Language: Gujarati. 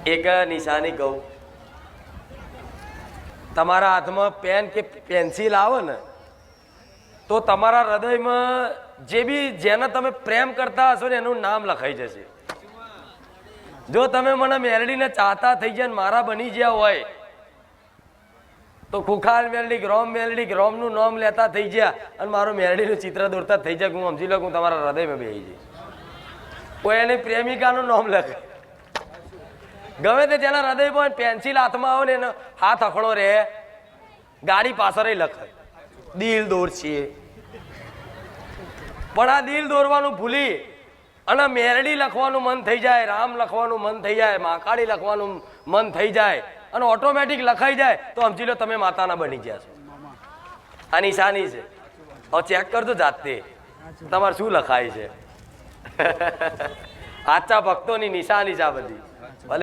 એક નિશાની કહું, તમારા હાથમાં પેન કે પેન્સિલ આવે ને તો તમારા હૃદયમાં જે બી જેને તમે પ્રેમ કરતા હશો ને એનું નામ લખાઈ જશે. જો તમે મને મેલડીને ચાહતા થઈ જાય ને મારા બની ગયા હોય તો ખુખાલ મેલડી ગ્રોમનું નામ લેતા થઈ ગયા અને મારું મેલડીનું ચિત્ર દોરતા થઈ જાય. હું સમજી લો હું તમારા હૃદયમાં બેસી જઈશ. કોઈ એની પ્રેમિકાનું નામ લખે, ગમે તે જેના હૃદય પર પેન્સિલ હાથમાં આવે ને એનો હાથ અખડો રહે, ગાડી પાછળ લખે દિલ દોરશે. પણ આ દિલ દોરવાનું ભૂલી અને મેરડી લખવાનું મન થઈ જાય, રામ લખવાનું મન થઈ જાય, માકાળી લખવાનું મન થઈ જાય અને ઓટોમેટિક લખાઈ જાય તો સમજી લો તમે માતાના બની ગયા છો. આ નિશાની છે. હવે ચેક કરજો જાતે તમારે શું લખાય છે. સાચા ભક્તોની નિશાની છે આ બધી.